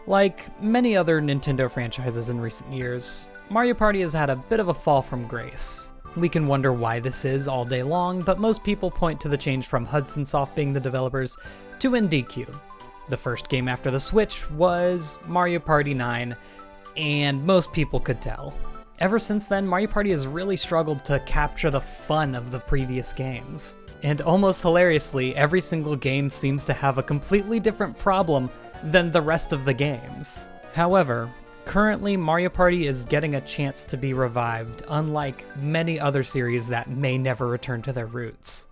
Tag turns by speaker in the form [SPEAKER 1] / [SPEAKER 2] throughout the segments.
[SPEAKER 1] Like many other Nintendo franchises in recent years, Mario Party has had a bit of a fall from grace. We can wonder why this is all day long, but most people point to the change from Hudson Soft being the developers to NDQ. The first game after the Switch was Mario Party 9, and most people could tell. Ever since then, Mario Party has really struggled to capture the fun of the previous games. And almost hilariously, every single game seems to have a completely different problem than the rest of the games. However, currently Mario Party is getting a chance to be revived, unlike many other series that may never return to their roots.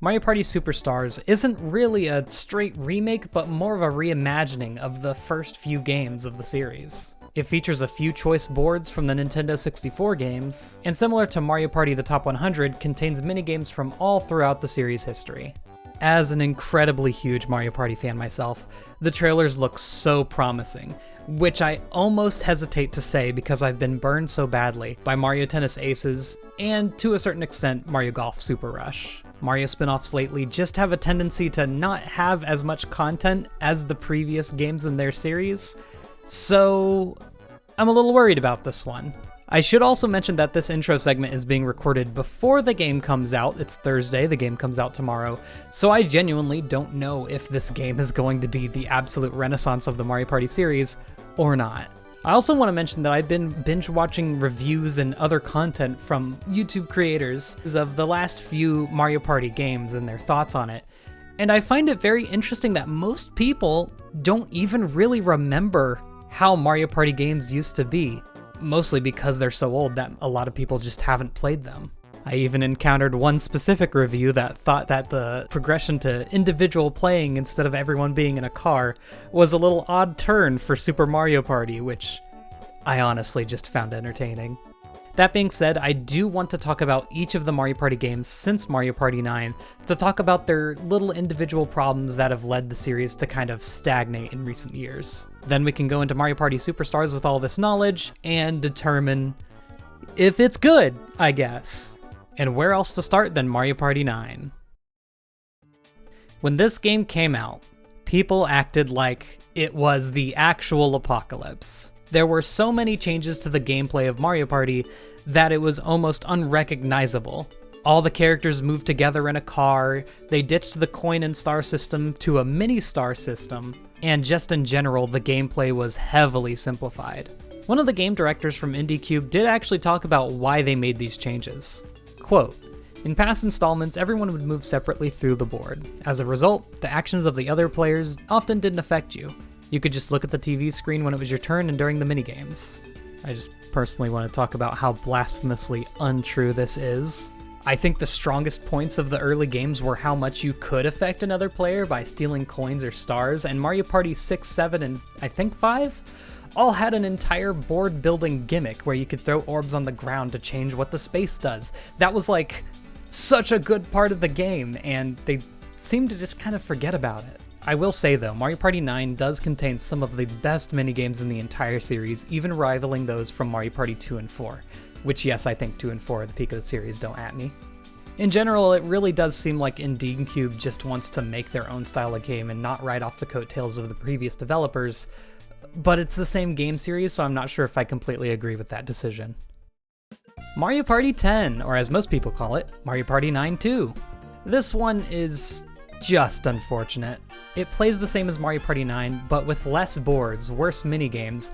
[SPEAKER 1] Mario Party Superstars isn't really a straight remake, but more of a reimagining of the first few games of the series. It features a few choice boards from the Nintendo 64 games, and similar to Mario Party The Top 100, contains minigames from all throughout the series' history. As an incredibly huge Mario Party fan myself, the trailers look so promising, which I almost hesitate to say because I've been burned so badly by Mario Tennis Aces, and to a certain extent, Mario Golf Super Rush. Mario spin-offs lately just have a tendency to not have as much content as the previous games in their series, so I'm a little worried about this one. I should also mention that this intro segment is being recorded before the game comes out. It's Thursday, the game comes out tomorrow, so I genuinely don't know if this game is going to be the absolute renaissance of the Mario Party series or not. I also want to mention that I've been binge watching reviews and other content from YouTube creators of the last few Mario Party games and their thoughts on it, and I find it very interesting that most people don't even really remember how Mario Party games used to be, mostly because they're so old that a lot of people just haven't played them. I even encountered one specific review that thought that the progression to individual playing instead of everyone being in a car was a little odd turn for Super Mario Party, which I honestly just found entertaining. That being said, I do want to talk about each of the Mario Party games since Mario Party 9 to talk about their little individual problems that have led the series to kind of stagnate in recent years. Then we can go into Mario Party Superstars with all this knowledge and determine if it's good, I guess. And where else to start than Mario Party 9? When this game came out, people acted like it was the actual apocalypse. There were so many changes to the gameplay of Mario Party that it was almost unrecognizable. All the characters moved together in a car, they ditched the coin and star system to a mini-star system, and just in general, the gameplay was heavily simplified. One of the game directors from IndieCube did actually talk about why they made these changes. Quote, "In past installments, everyone would move separately through the board. As a result, the actions of the other players often didn't affect you. You could just look at the TV screen when it was your turn and during the minigames." I just personally want to talk about how blasphemously untrue this is. I think the strongest points of the early games were how much you could affect another player by stealing coins or stars, and Mario Party 6, 7, and I think 5 all had an entire board building gimmick where you could throw orbs on the ground to change what the space does. That was like such a good part of the game, and they seem to just kind of forget about it. I will say though, Mario Party 9 does contain some of the best minigames in the entire series, even rivaling those from Mario Party 2 and 4. Which yes, I think 2 and 4 are the peak of the series, don't at me. In general, it really does seem like IndieCube just wants to make their own style of game and not ride off the coattails of the previous developers, but it's the same game series, so I'm not sure if I completely agree with that decision. Mario Party 10, or as most people call it, Mario Party 9 2. This one is just unfortunate. It plays the same as Mario Party 9, but with less boards, worse minigames,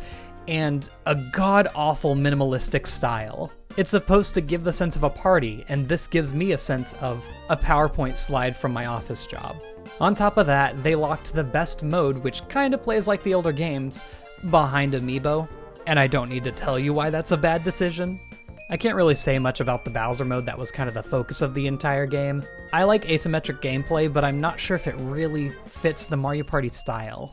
[SPEAKER 1] and a god-awful minimalistic style. It's supposed to give the sense of a party, and this gives me a sense of a PowerPoint slide from my office job. On top of that, they locked the best mode, which kinda plays like the older games, behind Amiibo, and I don't need to tell you why that's a bad decision. I can't really say much about the Bowser mode that was kind of the focus of the entire game. I like asymmetric gameplay, but I'm not sure if it really fits the Mario Party style.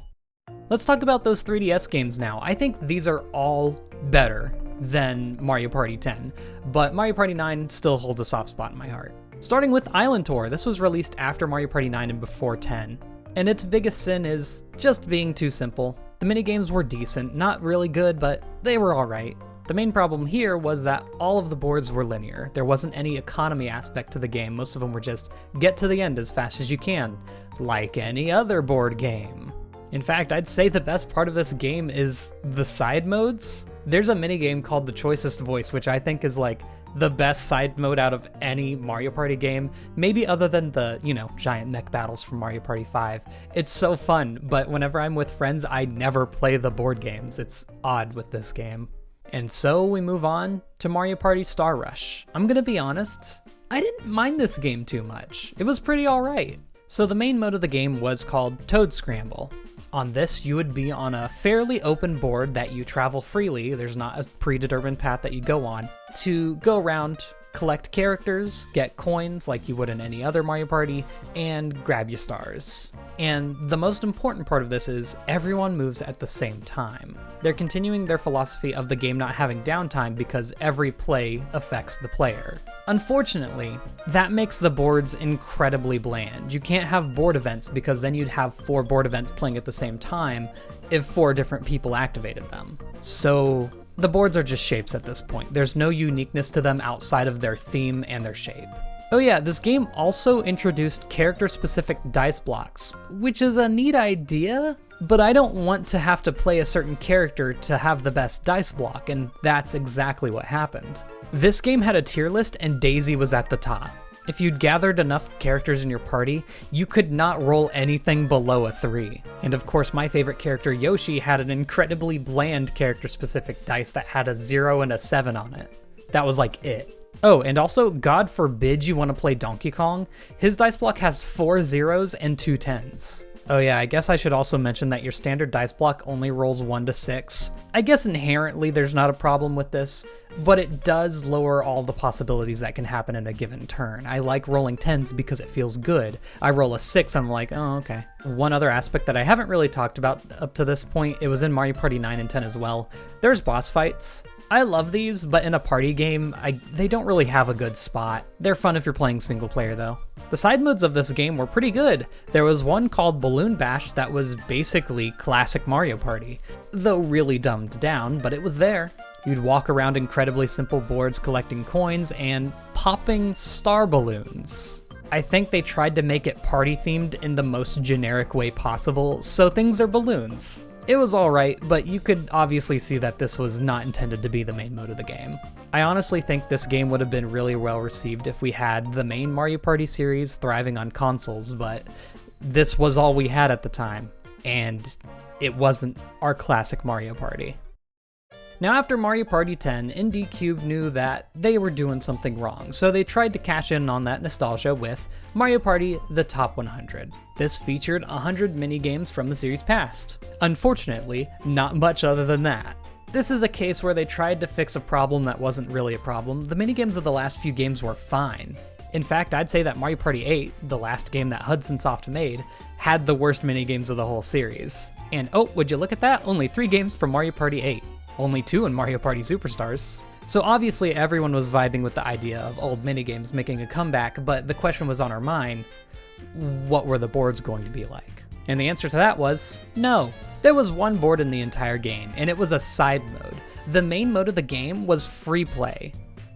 [SPEAKER 1] Let's talk about those 3DS games now. I think these are all better than Mario Party 10, but Mario Party 9 still holds a soft spot in my heart. Starting with Island Tour, this was released after Mario Party 9 and before 10, and its biggest sin is just being too simple. The minigames were decent, not really good, but they were alright. The main problem here was that all of the boards were linear. There wasn't any economy aspect to the game. Most of them were just get to the end as fast as you can, like any other board game. In fact, I'd say the best part of this game is the side modes. There's a minigame called The Choicest Voice, which I think is like the best side mode out of any Mario Party game, maybe other than the, giant mech battles from Mario Party 5. It's so fun, but whenever I'm with friends, I never play the board games. It's odd with this game. And so we move on to Mario Party Star Rush. I'm gonna be honest, I didn't mind this game too much. It was pretty alright. So the main mode of the game was called Toad Scramble. On this, you would be on a fairly open board that you travel freely, there's not a predetermined path that you go on, to go around, collect characters, get coins like you would in any other Mario Party, and grab your stars. And the most important part of this is everyone moves at the same time. They're continuing their philosophy of the game not having downtime because every play affects the player. Unfortunately, that makes the boards incredibly bland. You can't have board events because then you'd have 4 board events playing at the same time if 4 different people activated them. So the boards are just shapes at this point. There's no uniqueness to them outside of their theme and their shape. Oh yeah, this game also introduced character-specific dice blocks, which is a neat idea, but I don't want to have to play a certain character to have the best dice block, and that's exactly what happened. This game had a tier list and Daisy was at the top. If you'd gathered enough characters in your party, you could not roll anything below a 3. And of course, my favorite character, Yoshi, had an incredibly bland character-specific dice that had a 0 and a 7 on it. That was like it. Oh, and also, God forbid you want to play Donkey Kong, his dice block has 4 zeros and 2 10s. Oh yeah, I guess I should also mention that your standard dice block only rolls 1 to 6. I guess inherently there's not a problem with this, but it does lower all the possibilities that can happen in a given turn. I like rolling 10s because it feels good. I roll a 6, I'm like, oh, okay. One other aspect that I haven't really talked about up to this point, it was in Mario Party 9 and 10 as well. There's boss fights. I love these, but in a party game, they don't really have a good spot. They're fun if you're playing single player though. The side modes of this game were pretty good. There was one called Balloon Bash that was basically classic Mario Party, though really dumbed down, but it was there. You'd walk around incredibly simple boards collecting coins and popping star balloons. I think they tried to make it party themed in the most generic way possible, so things are balloons. It was alright, but you could obviously see that this was not intended to be the main mode of the game. I honestly think this game would have been really well received if we had the main Mario Party series thriving on consoles, but this was all we had at the time, and it wasn't our classic Mario Party. Now after Mario Party 10, Indie Cube knew that they were doing something wrong, so they tried to cash in on that nostalgia with Mario Party The Top 100. This featured 100 minigames from the series past. Unfortunately, not much other than that. This is a case where they tried to fix a problem that wasn't really a problem. The minigames of the last few games were fine. In fact, I'd say that Mario Party 8, the last game that Hudson Soft made, had the worst minigames of the whole series. And oh, would you look at that? Only 3 games from Mario Party 8. Only 2 in Mario Party Superstars. So obviously everyone was vibing with the idea of old minigames making a comeback, but the question was on our mind, what were the boards going to be like? And the answer to that was no. There was one board in the entire game, and it was a side mode. The main mode of the game was free play.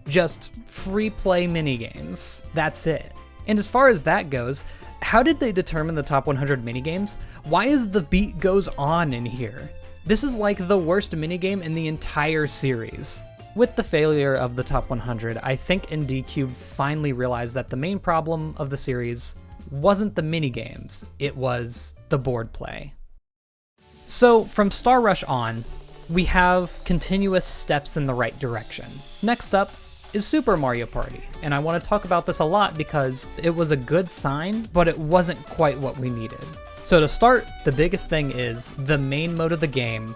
[SPEAKER 1] Just free play minigames. That's it. And as far as that goes, how did they determine the top 100 minigames? Why is the beat goes on in here? This is like the worst minigame in the entire series. With the failure of the top 100, I think Indie Cube finally realized that the main problem of the series wasn't the minigames, it was the board play. So from Star Rush on, we have continuous steps in the right direction. Next up is Super Mario Party, and I want to talk about this a lot because it was a good sign, but it wasn't quite what we needed. So to start, the biggest thing is the main mode of the game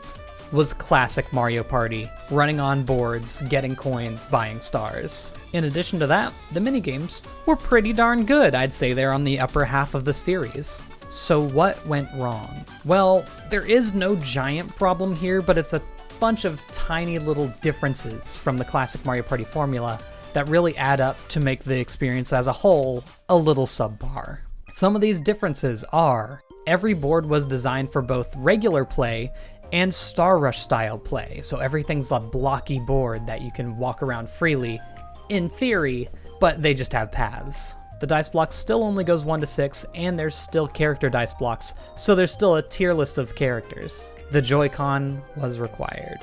[SPEAKER 1] was classic Mario Party, running on boards, getting coins, buying stars. In addition to that, the minigames were pretty darn good. I'd say they're on the upper half of the series. So what went wrong? Well, there is no giant problem here, but it's a bunch of tiny little differences from the classic Mario Party formula that really add up to make the experience as a whole a little subpar. Some of these differences are: every board was designed for both regular play and Star Rush style play, so everything's a blocky board that you can walk around freely, in theory, but they just have paths. The dice block still only goes 1 to 6, and there's still character dice blocks, so there's still a tier list of characters. The Joy-Con was required.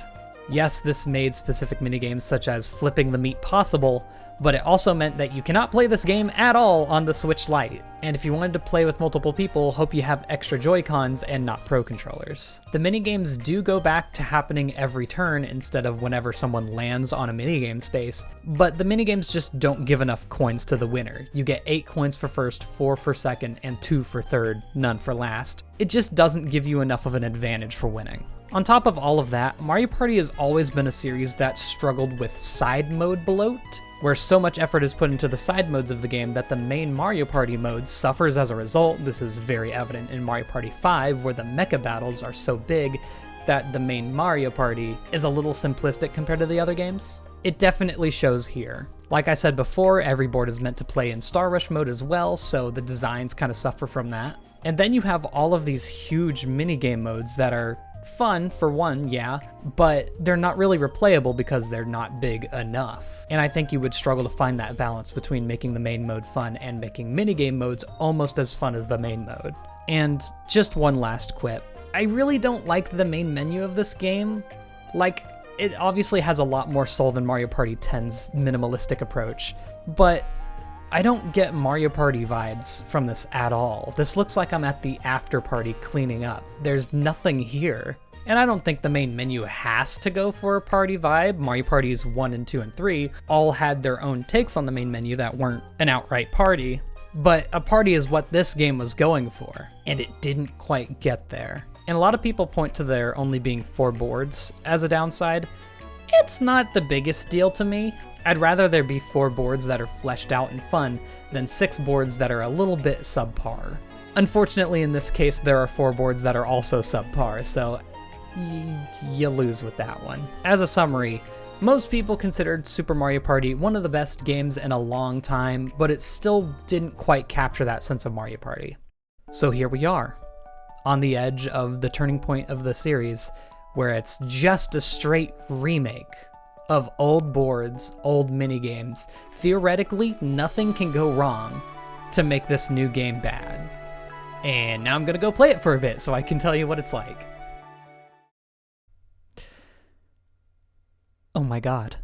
[SPEAKER 1] Yes, this made specific minigames such as flipping the meat possible, but it also meant that you cannot play this game at all on the Switch Lite. And if you wanted to play with multiple people, hope you have extra Joy-Cons and not Pro controllers. The minigames do go back to happening every turn instead of whenever someone lands on a minigame space, but the minigames just don't give enough coins to the winner. You get 8 coins for first, 4 for second, and 2 for third, none for last. It just doesn't give you enough of an advantage for winning. On top of all of that, Mario Party has always been a series that struggled with side mode bloat, where so much effort is put into the side modes of the game that the main Mario Party mode suffers as a result. This is very evident in Mario Party 5, where the mecha battles are so big that the main Mario Party is a little simplistic compared to the other games. It definitely shows here. Like I said before, every board is meant to play in Star Rush mode as well, so the designs kind of suffer from that. And then you have all of these huge minigame modes that are fun for one, yeah, but they're not really replayable because they're not big enough. And I think you would struggle to find that balance between making the main mode fun and making minigame modes almost as fun as the main mode. And just one last quip. I really don't like the main menu of this game. Like, it obviously has a lot more soul than Mario Party 10's minimalistic approach, but I don't get Mario Party vibes from this at all. This looks like I'm at the after party cleaning up. There's nothing here. And I don't think the main menu has to go for a party vibe. Mario Parties 1 and 2 and 3 all had their own takes on the main menu that weren't an outright party. But a party is what this game was going for, and it didn't quite get there. And a lot of people point to there only being 4 boards as a downside. It's not the biggest deal to me. I'd rather there be 4 boards that are fleshed out and fun than 6 boards that are a little bit subpar. Unfortunately, in this case, there are 4 boards that are also subpar, so you lose with that one. As a summary, most people considered Super Mario Party one of the best games in a long time, but it still didn't quite capture that sense of Mario Party. So here we are, on the edge of the turning point of the series, where it's just a straight remake of old boards, old minigames. Theoretically, nothing can go wrong to make this new game bad. And now I'm gonna go play it for a bit so I can tell you what it's like. Oh my god.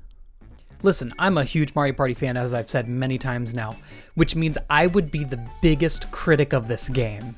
[SPEAKER 1] Listen, I'm a huge Mario Party fan, as I've said many times now, which means I would be the biggest critic of this game.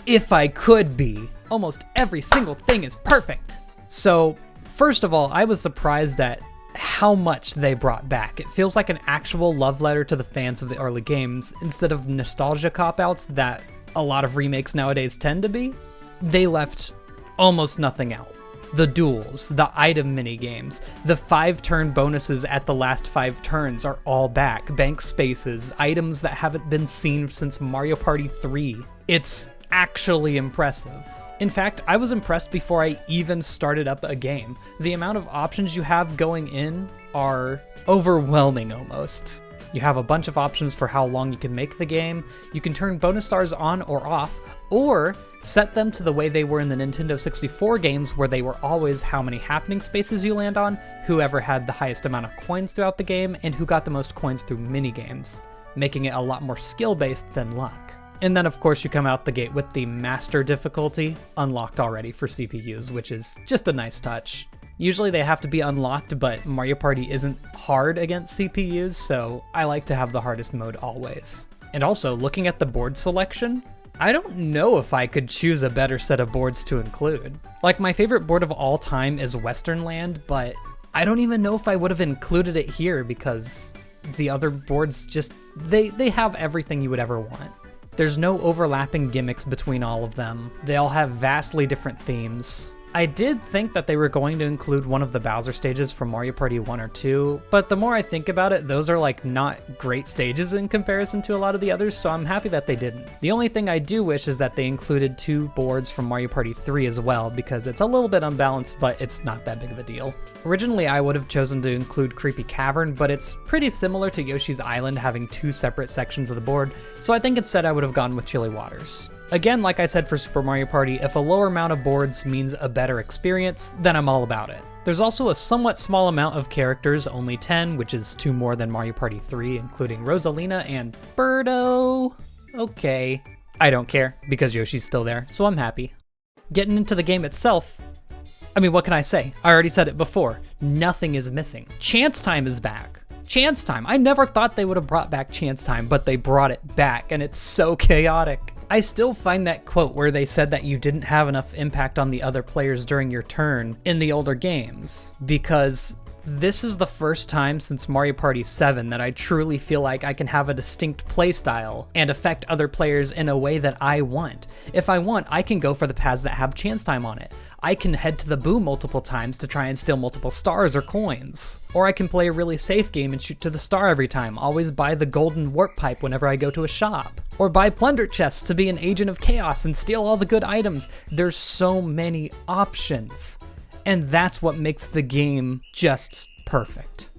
[SPEAKER 1] If I could be. Almost every single thing is perfect. So, first of all, I was surprised at how much they brought back. It feels like an actual love letter to the fans of the early games, instead of nostalgia cop-outs that a lot of remakes nowadays tend to be. They left almost nothing out. The duels, the item minigames, the 5-turn bonuses at the last 5 turns are all back. Bank spaces, items that haven't been seen since Mario Party 3. It's actually impressive. In fact, I was impressed before I even started up a game. The amount of options you have going in are overwhelming almost. You have a bunch of options for how long you can make the game. You can turn bonus stars on or off, or set them to the way they were in the Nintendo 64 games, where they were always how many happening spaces you land on, whoever had the highest amount of coins throughout the game, and who got the most coins through minigames, making it a lot more skill-based than luck. And then of course you come out the gate with the master difficulty unlocked already for CPUs, which is just a nice touch. Usually they have to be unlocked, but Mario Party isn't hard against CPUs, so I like to have the hardest mode always. And also, looking at the board selection, I don't know if I could choose a better set of boards to include. Like, my favorite board of all time is Western Land, but I don't even know if I would have included it here because the other boards just, they have everything you would ever want. There's no overlapping gimmicks between all of them. They all have vastly different themes. I did think that they were going to include one of the Bowser stages from Mario Party 1 or 2, but the more I think about it, those are like not great stages in comparison to a lot of the others, so I'm happy that they didn't. The only thing I do wish is that they included 2 boards from Mario Party 3 as well, because it's a little bit unbalanced, but it's not that big of a deal. Originally, I would have chosen to include Creepy Cavern, but it's pretty similar to Yoshi's Island having 2 separate sections of the board, so I think instead I would have gone with Chilly Waters. Again, like I said for Super Mario Party, if a lower amount of boards means a better experience, then I'm all about it. There's also a somewhat small amount of characters, only 10, which is 2 more than Mario Party 3, including Rosalina and Birdo. Okay. I don't care, because Yoshi's still there, so I'm happy. Getting into the game itself, I mean, what can I say? I already said it before. Nothing is missing. Chance Time is back. Chance Time. I never thought they would have brought back Chance Time, but they brought it back, and it's so chaotic. I still find that quote where they said that you didn't have enough impact on the other players during your turn in the older games, because this is the first time since Mario Party 7 that I truly feel like I can have a distinct playstyle and affect other players in a way that I want. If I want, I can go for the paths that have Chance Time on it. I can head to the Boo multiple times to try and steal multiple stars or coins. Or I can play a really safe game and shoot to the star every time, always buy the golden warp pipe whenever I go to a shop. Or buy plunder chests to be an agent of chaos and steal all the good items. There's so many options. And that's what makes the game just perfect.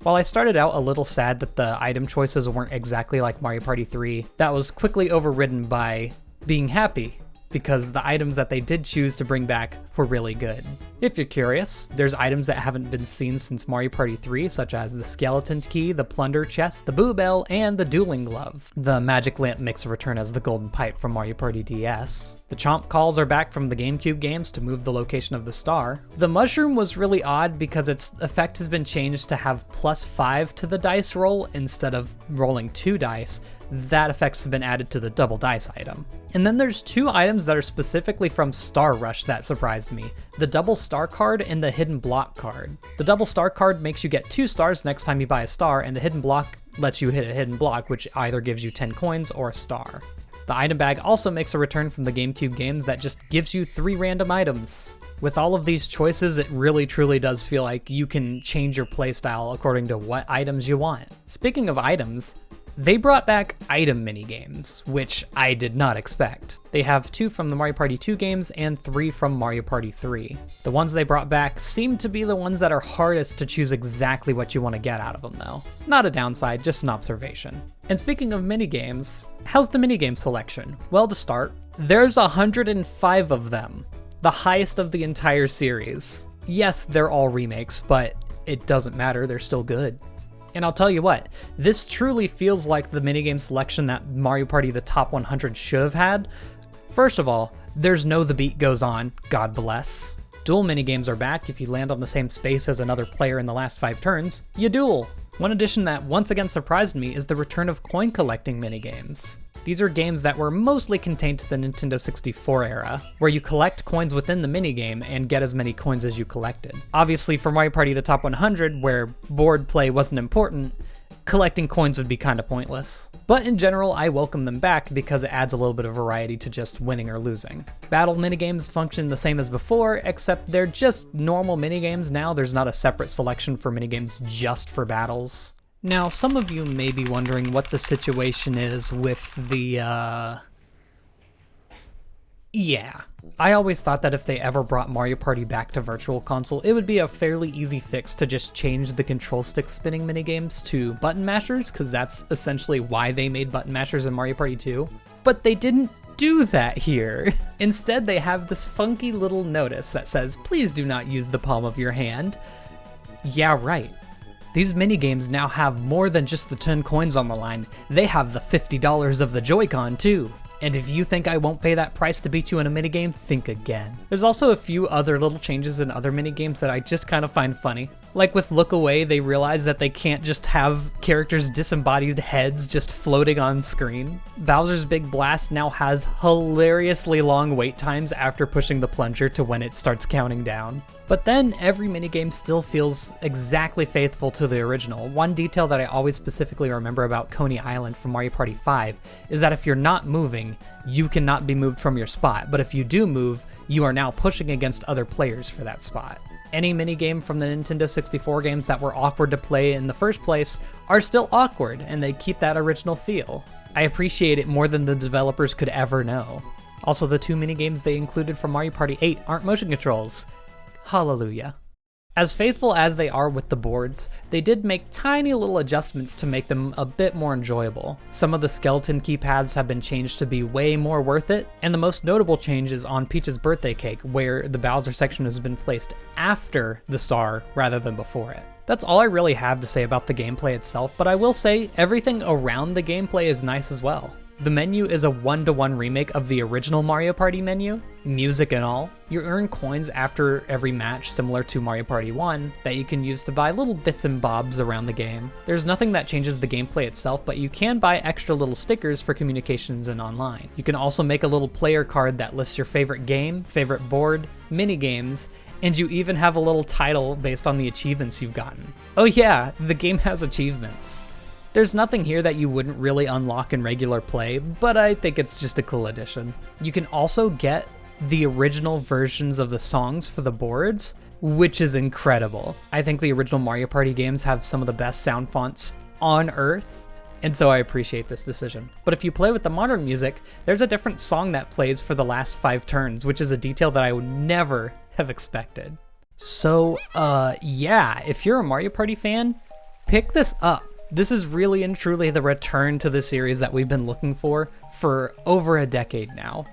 [SPEAKER 1] While I started out a little sad that the item choices weren't exactly like Mario Party 3, that was quickly overridden by being happy, because the items that they did choose to bring back were really good. If you're curious, there's items that haven't been seen since Mario Party 3, such as the skeleton key, the plunder chest, the boo bell, and the dueling glove. The magic lamp makes a return as the golden pipe from Mario Party DS. The chomp calls are back from the GameCube games to move the location of the star. The mushroom was really odd because its effect has been changed to have +5 to the dice roll instead of rolling 2 dice. That effect's been added to the double dice item. And then there's 2 items that are specifically from Star Rush that surprised me. The double star card and the hidden block card. The double star card makes you get 2 stars next time you buy a star, and the hidden block lets you hit a hidden block, which either gives you 10 coins or a star. The item bag also makes a return from the GameCube games that just gives you 3 random items. With all of these choices, it really truly does feel like you can change your playstyle according to what items you want. Speaking of items, they brought back item minigames, which I did not expect. They have 2 from the Mario Party 2 games and 3 from Mario Party 3. The ones they brought back seem to be the ones that are hardest to choose exactly what you want to get out of them though. Not a downside, just an observation. And speaking of minigames, how's the minigame selection? Well, to start, there's 105 of them, the highest of the entire series. Yes, they're all remakes, but it doesn't matter, they're still good. And I'll tell you what, this truly feels like the minigame selection that Mario Party the Top 100 should have had. First of all, there's no The Beat Goes On, God bless. Duel minigames are back. If you land on the same space as another player in the last 5 turns, you duel. One addition that once again surprised me is the return of coin collecting minigames. These are games that were mostly contained to the Nintendo 64 era, where you collect coins within the minigame and get as many coins as you collected. Obviously for Mario Party the Top 100, where board play wasn't important, collecting coins would be kinda pointless. But in general, I welcome them back because it adds a little bit of variety to just winning or losing. Battle minigames function the same as before, except they're just normal minigames now. There's not a separate selection for minigames just for battles. Now, some of you may be wondering what the situation is with the, yeah. I always thought that if they ever brought Mario Party back to Virtual Console, it would be a fairly easy fix to just change the control stick spinning minigames to button mashers, because that's essentially why they made button mashers in Mario Party 2. But they didn't do that here. Instead, they have this funky little notice that says, please do not use the palm of your hand. Yeah, right. These minigames now have more than just the 10 coins on the line, they have the $50 of the Joy-Con too. And if you think I won't pay that price to beat you in a minigame, think again. There's also a few other little changes in other minigames that I just kind of find funny. Like with Look Away, they realize that they can't just have characters' disembodied heads just floating on screen. Bowser's Big Blast now has hilariously long wait times after pushing the plunger to when it starts counting down. But then every minigame still feels exactly faithful to the original. One detail that I always specifically remember about Coney Island from Mario Party 5 is that if you're not moving, you cannot be moved from your spot. But if you do move, you are now pushing against other players for that spot. Any minigame from the Nintendo 64 games that were awkward to play in the first place are still awkward, and they keep that original feel. I appreciate it more than the developers could ever know. Also, the 2 minigames they included from Mario Party 8 aren't motion controls. Hallelujah. As faithful as they are with the boards, they did make tiny little adjustments to make them a bit more enjoyable. Some of the skeleton keypads have been changed to be way more worth it, and the most notable change is on Peach's birthday cake, where the Bowser section has been placed after the star rather than before it. That's all I really have to say about the gameplay itself, but I will say everything around the gameplay is nice as well. The menu is a one-to-one remake of the original Mario Party menu, music and all. You earn coins after every match similar to Mario Party 1 that you can use to buy little bits and bobs around the game. There's nothing that changes the gameplay itself, but you can buy extra little stickers for communications and online. You can also make a little player card that lists your favorite game, favorite board, minigames, and you even have a little title based on the achievements you've gotten. Oh yeah, the game has achievements. There's nothing here that you wouldn't really unlock in regular play, but I think it's just a cool addition. You can also get the original versions of the songs for the boards, which is incredible. I think the original Mario Party games have some of the best sound fonts on Earth, and so I appreciate this decision. But if you play with the modern music, there's a different song that plays for the last 5 turns, which is a detail that I would never have expected. So, yeah, if you're a Mario Party fan, pick this up. This is really and truly the return to the series that we've been looking for over a decade now.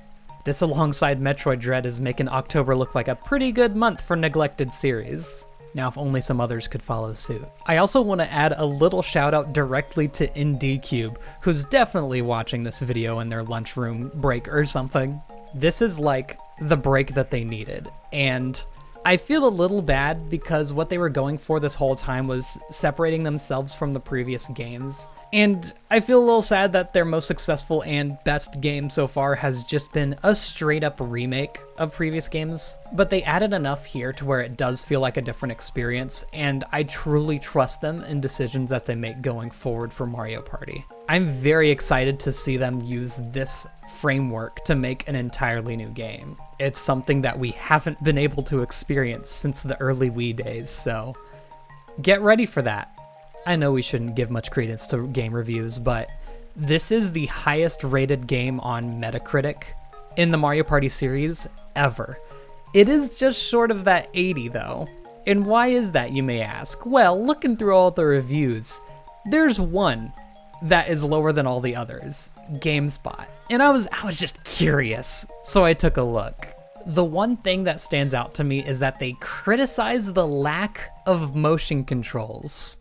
[SPEAKER 1] This alongside Metroid Dread is making October look like a pretty good month for neglected series. Now if only some others could follow suit. I also want to add a little shout out directly to IndieCube, who's definitely watching this video in their lunchroom break or something. This is like the break that they needed, and I feel a little bad because what they were going for this whole time was separating themselves from the previous games. And I feel a little sad that their most successful and best game so far has just been a straight up remake of previous games. But they added enough here to where it does feel like a different experience, and I truly trust them in decisions that they make going forward for Mario Party. I'm very excited to see them use this framework to make an entirely new game. It's something that we haven't been able to experience since the early Wii days, so get ready for that. I know we shouldn't give much credence to game reviews, but this is the highest rated game on Metacritic in the Mario Party series ever. It is just short of that 80 though. And why is that, you may ask? Well, looking through all the reviews, there's one that is lower than all the others, GameSpot. And I was just curious, so I took a look. The one thing that stands out to me is that they criticize the lack of motion controls.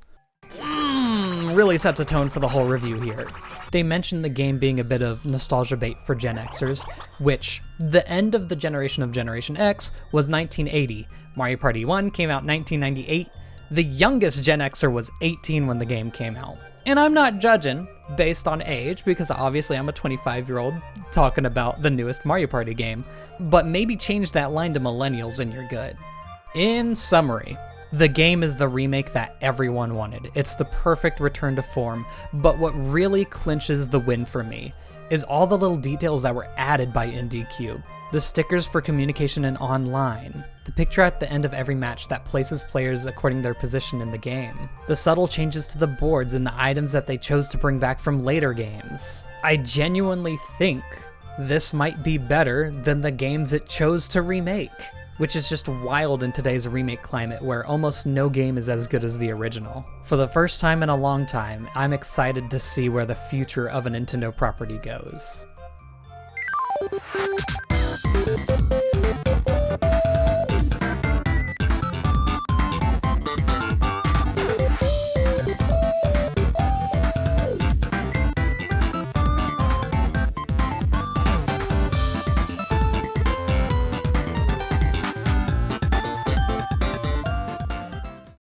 [SPEAKER 1] Really sets a tone for the whole review here. They mentioned the game being a bit of nostalgia bait for Gen Xers, which the end of the generation of Generation X was 1980. Mario Party 1 came out 1998. The youngest Gen Xer was 18 when the game came out. And I'm not judging based on age, because obviously I'm a 25-year-old talking about the newest Mario Party game, but maybe change that line to millennials and you're good. In summary, the game is the remake that everyone wanted. It's the perfect return to form, but what really clinches the win for me is all the little details that were added by IndieCube. The stickers for communication and online, the picture at the end of every match that places players according to their position in the game, the subtle changes to the boards and the items that they chose to bring back from later games. I genuinely think this might be better than the games it chose to remake, which is just wild in today's remake climate where almost no game is as good as the original. For the first time in a long time, I'm excited to see where the future of a Nintendo property goes.